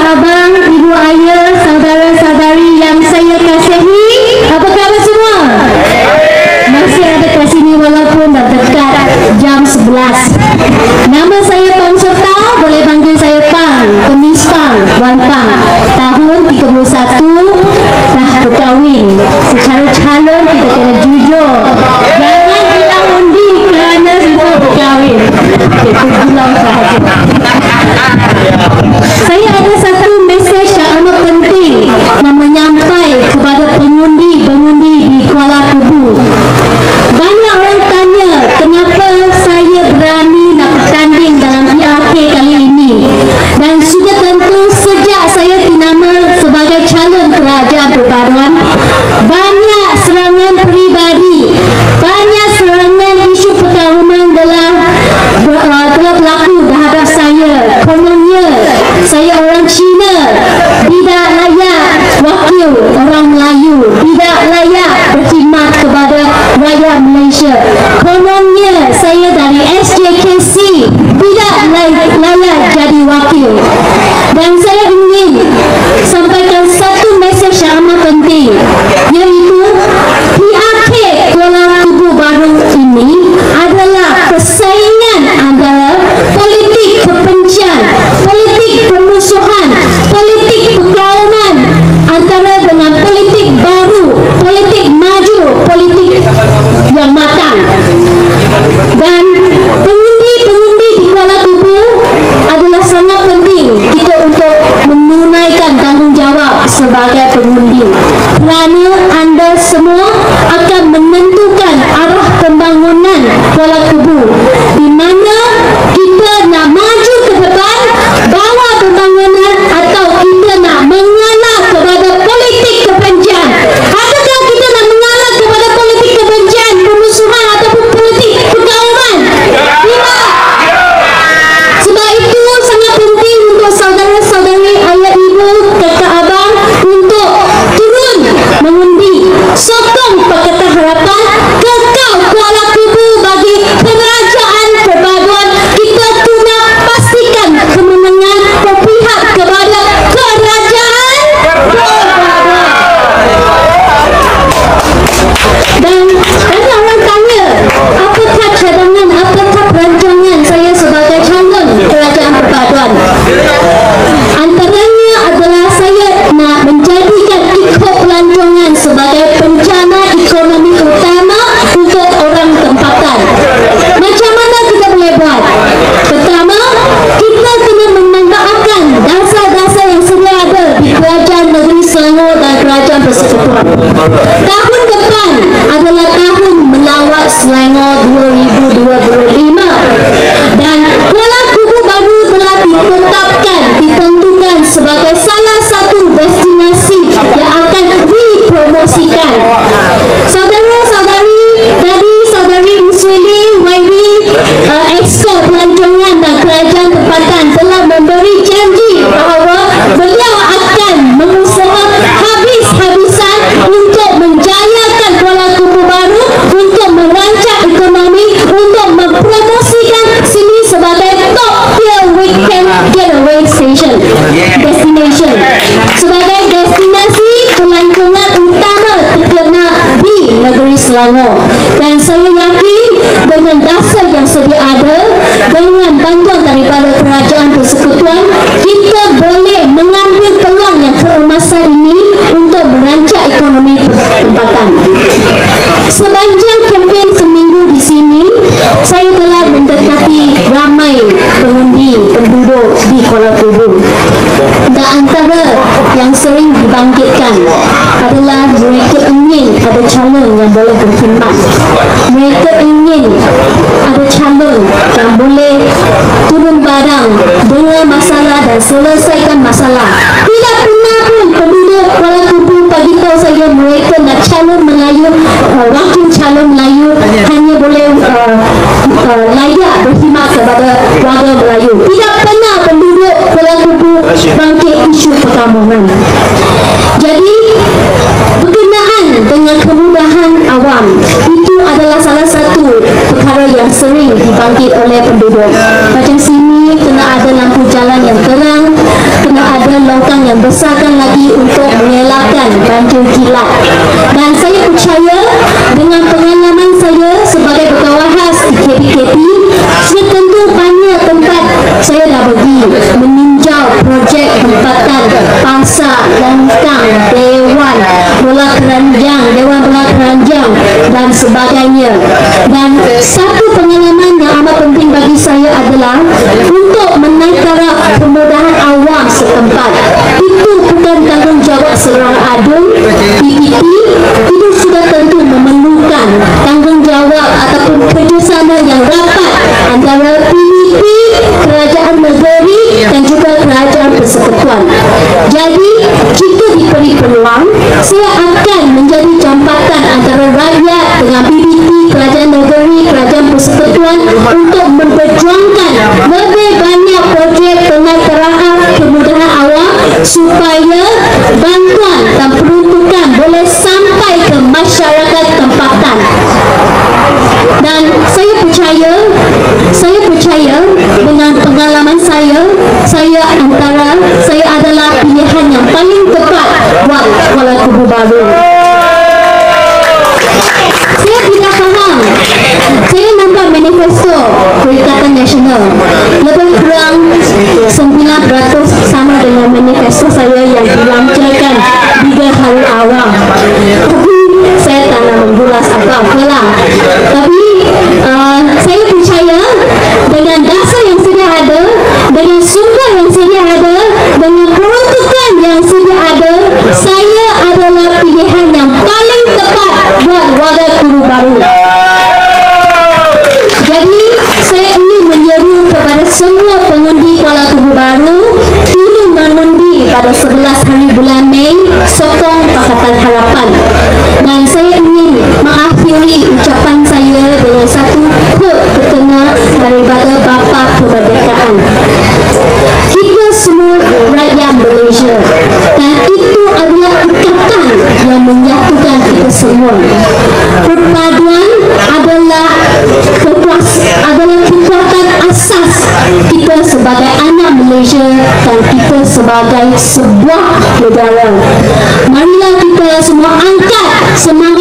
abang, ibu ayah, saudara-saudari yang saya kasihi, apa khabar semua? Masih ada kat sini walaupun dah dekat jam 11. Nama saya Pang Serta, boleh panggil saya Pang, Kemis Pang, Wan Pang. Tahun 31, dah berkahwin. Secara calon kita kena jujur. Jangan kita undi kerana kita berkahwin. Itu bilang sahaja. Saya ada satu mesej yang amat penting yang menyampai kepada pengundi-pengundi di Kuala Kubu. Banyak orang tanya kenapa saya berani nak bertanding dalam PRK kali ini, dan sudah tentu sejak saya dinama sebagai calon kerajaan perpaduan, banyak serangan peribadi, banyak serangan isu perkauman telah berlaku terhadap saya. Kononnya saya orang Cina, tidak layak wakil orang Melayu, tidak layak berkhidmat kepada rakyat Malaysia. Kononnya saya dari SJKC, tidak layak jadi wakil. Dan saya ingin sampaikan satu mesej yang amat penting, iaitu PRK Kuala Kubu baru ini adalah persaingan antara politik kebencian, politik permusuhan, politik perkauman antara dengan politik baru, politik maju, politik yang matang. Dan pengundi-pengundi di Kuala Kubu adalah sangat penting kita untuk menunaikan tanggungjawab sebagai pengundi, kerana anda semua akan menentukan arah pembangunan Kuala Kubu, di mana kita nak maju ke depan, bawa pembangunan, atau kita nak mengalah kepada politik kebencian. Adakah kita nak mengalah kepada politik kebencian, permusuhan ataupun politik perkauman? Tidak. Sebab itu sangat penting untuk saudara-saudari, ayah ibu, kakak abang untuk turun mengundi, sokong Pakatan Harapan, kekal Kuala Kubu bagi kerajaan perpaduan. Kita tuna pastikan kemenangan berpihak kepada kerajaan perpaduan. Dan ada orang tanya, apakah cadangan, apakah perancangan saya sebagai calon kerajaan perpaduan? Antaranya adalah saya nak menjadikan ikut pelancongan sebagai bencana ekonomi utama untuk orang tempatan. Macam mana kita boleh buat? Pertama, kita kena memanfaatkan dasar-dasar yang sedia ada di Kerajaan Negeri Selangor dan Kerajaan Persekutuan. Tahun depan adalah tahun melawat Selangor 2025, dan Kuala Kubu baru telah ditentukan sebagai salah satu destinasi yang akan dipromosikan. Saudara-saudari, tadi saudari Muswili YB Exco Pelancongan dan Kerajaan Tempatan telah memberi janji bahawa beliau akan mengusaha habis-habisan untuk menjayakan Kuala Kubu baru, untuk merancang ekonomi, untuk mempromosikan sini sebagai top tier weekend getaway station, destination, sebagai destinasi pelancongan utama terkenal di negeri Selangor. Dan saya yakin dengan dasar yang sedia ada, dengan bantuan daripada Kerajaan Persekutuan, kita boleh mengambil peluang yang keemasan ini untuk merancang ekonomi tempatan. Sepanjang kempen seminggu di sini, saya telah mendekati ramai pengundi penduduk di Kuala Kubu. Dan antara yang sering dibangkitkan adalah mereka ingin ada calon yang boleh berkhidmat. Mereka ingin ada calon yang boleh turun barang dengan masalah dan selesaikan masalah. Tidak pernah pun penduduk Kuala Kubu bagi tahu saya mereka nak calon Melayu, wakil calon Melayu hanya boleh layak berkhidmat kepada warga Melayu. Tidak pernah penduduk Kuala Kubu bangkit isu perkampungan. Jadi berkenaan dengan kemudahan awam, itu adalah salah satu perkara yang sering dibangkit oleh penduduk. Macam sini kena ada lampu jalan yang terang, kena ada dan sebagainya. Dan satu pengalaman yang amat penting bagi saya adalah untuk menaik taraf kemudahan awam setempat. Itu bukan tanggungjawab seorang adun PPT, itu sudah tentu memerlukan tanggungjawab ataupun kerjasama yang rapat antara PPT, kerajaan negeri dan juga kerajaan persekutuan. Jadi jika diberi peluang, saya akan menjadi jambatan antara rakyat dengan PPT, kerajaan negeri, kerajaan persekutuan untuk memperjuangkan lebih banyak projek penaik taraf kemudahan awam supaya bantuan dan peruntukan boleh sampai ke masyarakat tempatan. Dan saya percaya dengan pengalaman saya adalah pilihan yang paling tepat buat Kuala Kubu Baru. Saya tidak faham. Saya nampak manifesto Perikatan Nasional lebih kurang 9% sama dengan manifesto saya yang dilancarkan 3 hari awal. Tapi saya tak nak mengulas apa-apalah. Tapi saya percaya dengan dasar yang sedia ada, dengan sumber yang sedia ada, dengan peruntukan yang sedia ada, saya adalah pilihan yang paling tepat buat warga Kubu Baru. Jadi saya ingin menyeru kepada semua pengundi Kuala Kubu Baru, pilih mengundi pada 11 hari bulan Mei, sokong Pakatan Harapan. Dan saya ingin mengakhiri ucapan saya dengan satu quote berkenaan daripada Bapa Kemerdekaan. Kita semua rakyat Malaysia, dan itu adalah ikatan yang menyatukan kita semua. Perpaduan adalah kekuatan asas kita sebagai anak Malaysia dan kita sebagai sebuah negara. Marilah kita semua angkat semangat